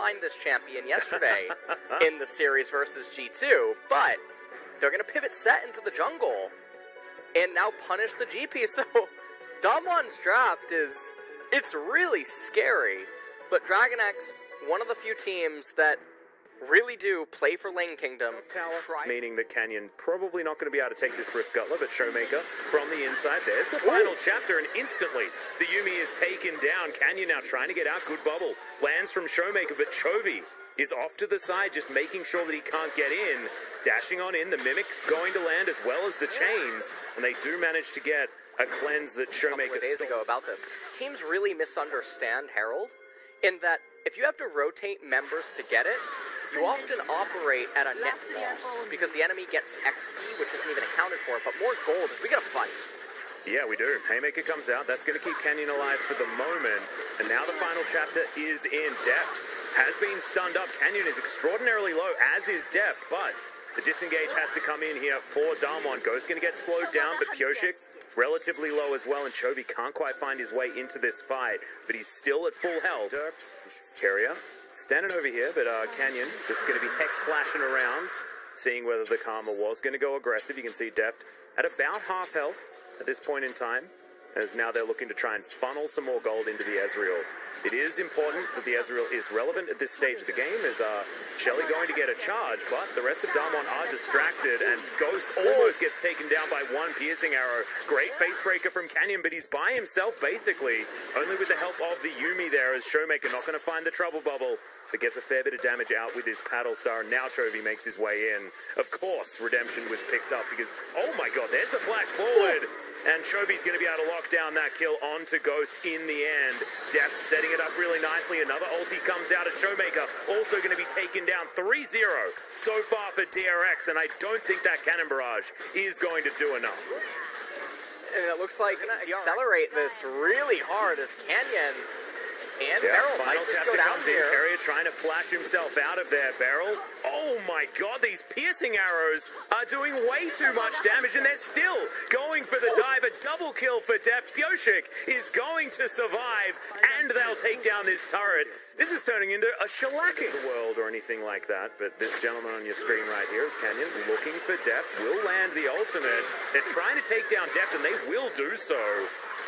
behind this champion yesterday in the series versus G2, but they're going to pivot set into the jungle and now punish the GP. So Damwon's draft it's really scary, but Dragon X, one of the few teams that really do play for Lane Kingdom. Meaning that Canyon probably not going to be able to take this Rift Scuttler, but Showmaker from the inside. There's the final chapter, and instantly the Yuumi is taken down. Canyon now trying to get out. Good bubble. Lands from Showmaker, but Chovy is off to the side, just making sure that he can't get in. Dashing on in. The Mimic's going to land as well as the Chains, and they do manage to get a cleanse that Showmaker... A couple of days ago about this. Teams really misunderstand Herald in that if you have to rotate members to get it, you often operate at a net loss because the enemy gets XP, which isn't even accounted for, but more gold. We gotta fight. Yeah, we do. Haymaker comes out. That's going to keep Canyon alive for the moment. And now the final chapter is in. Deft has been stunned up. Canyon is extraordinarily low, as is Deft, but the disengage has to come in here for Damwon. Ghost's going to get slowed down, but Pyoshik relatively low as well, and Chovy can't quite find his way into this fight, but he's still at full health. Carrier standing over here, but Canyon just going to be hex flashing around, seeing whether the Karma was going to go aggressive. You can see Deft at about half health at this point in time, as now they're looking to try and funnel some more gold into the Ezreal. It is important that the Ezreal is relevant at this stage of the game, as Shelly going to get a charge, but the rest of Damwon are distracted, and Ghost almost gets taken down by one piercing arrow. Great face breaker from Canyon, but he's by himself basically, only with the help of the Yuumi there, as Showmaker not going to find the trouble bubble, but gets a fair bit of damage out with his paddle star, and now Chovy makes his way in. Of course, Redemption was picked up because, oh my god, there's the flag forward, and Chovy's going to be able to lock down that kill onto Ghost in the end. Deft setting it up really nicely. Another ulti comes out at Showmaker, also going to be taken down 3-0 so far for DRX, and I don't think that cannon barrage is going to do enough. And it looks like gonna accelerate this really hard as Canyon and Beryl might final just go chapter down comes in. here. Carrier trying to flash himself out of there. Beryl, oh my god, these piercing arrows are doing way too much damage, and they're still going for the dive. A double kill for Deft. Pyoshik is going to survive, and they'll take down this turret. This is turning into a shellacking the world or anything like that, but this gentleman on your screen right here is Canyon looking for Deft, will land the ultimate. They're trying to take down Deft, and they will do so.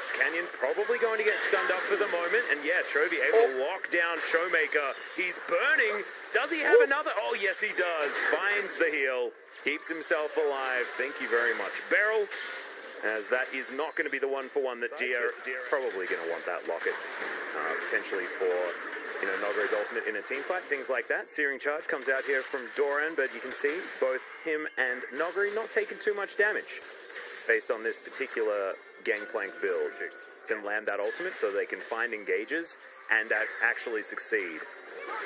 Canyon probably going to get stunned up for the moment, and yeah, Chovy able to lock down Showmaker. He's burning. Does he have another? Oh, yes, he does. Finds the heal. Keeps himself alive. Thank you very much, Beryl, as that is not going to be the one-for-one that Gia probably going to want that locket, potentially for, you know, Nogre's ultimate in a team fight, things like that. Searing Charge comes out here from Doran, but you can see both him and Nogre not taking too much damage based on this particular Gangplank build. Can land that ultimate so they can find engages and actually succeed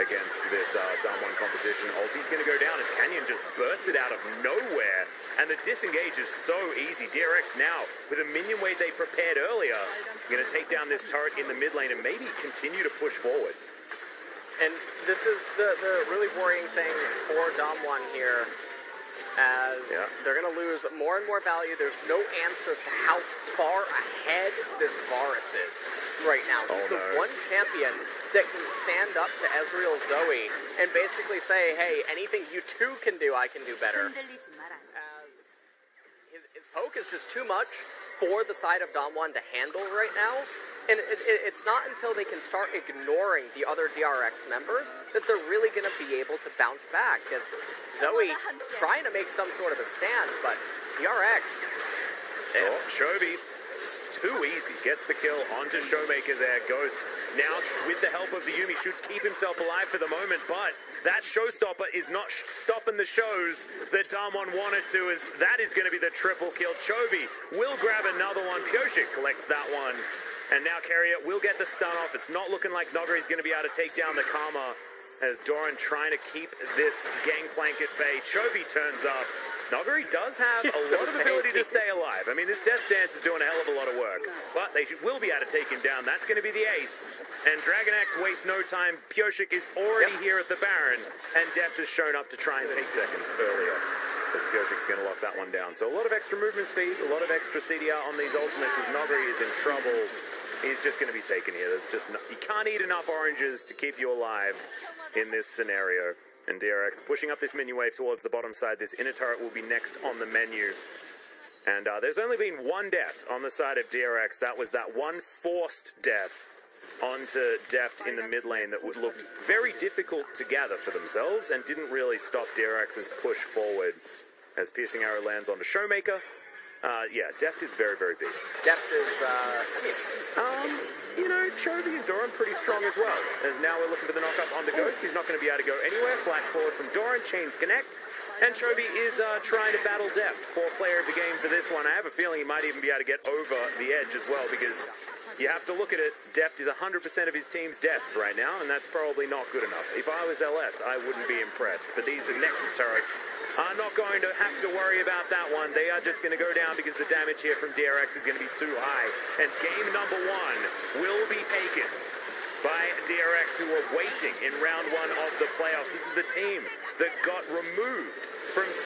against this Damwon composition. Ulti's going to go down as Canyon just bursted out of nowhere, and the disengage is so easy. DRX now, with a minion wave they prepared earlier, going to take down this turret in the mid lane and maybe continue to push forward. And this is the really worrying thing for Damwon here, as they're going to lose more and more value. There's no answer to how far ahead this Varus is right now. He's the one champion that can stand up to Ezreal Zoe and basically say, hey, anything you two can do, I can do better. As his poke is just too much for the side of Damwon to handle right now. And it's not until they can start ignoring the other DRX members that they're really going to be able to bounce back. It's Zoe trying to make some sort of a stand, but DRX... Chovy, too easy. Gets the kill onto Showmaker there. Ghost now, with the help of the Yuumi, should keep himself alive for the moment, but that showstopper is not stopping the shows that Damwon wanted to, as that is going to be the triple kill. Chovy will grab another one. Pyoshik collects that one. And now Carrier will get the stun off. It's not looking like Nogre's going to be able to take down the Karma, as Doran trying to keep this Gangplank at bay. Chovy turns up. Nogre does have a lot of ability to stay alive. I mean, this Death Dance is doing a hell of a lot of work, but they will be able to take him down. That's going to be the ace. And Dragon X wastes no time. Pyoshik is already here at the Baron, and Deft has shown up to try and take seconds earlier, as Pyoshik's going to lock that one down. So a lot of extra movement speed, a lot of extra CDR on these ultimates, as Nogre is in trouble. He's just going to be taken here. There's just you can't eat enough oranges to keep you alive. in this scenario. And DRX pushing up this minion wave towards the bottom side. This inner turret will be next on the menu. And there's only been one death on the side of DRX. That was that one forced death onto Deft in the mid lane that looked very difficult to gather for themselves and didn't really stop DRX's push forward as Piercing Arrow lands onto Showmaker. Yeah, Deft is very, very big. Deft is, you know, Chovy and Doran pretty strong as well. As now we're looking for the knock-up onto Ghost. He's not going to be able to go anywhere. Flash forward from Doran, chains connect. And Chovy is trying to battle Deft for player of the game for this one. I have a feeling he might even be able to get over the edge as well, because you have to look at it. Deft is 100% of his team's deaths right now, and that's probably not good enough. If I was LS, I wouldn't be impressed. But these Nexus turrets are not going to have to worry about that one. They are just going to go down because the damage here from DRX is going to be too high. And game number 1 will be taken by DRX, who are waiting in round 1 of the playoffs. This is the team that got removed from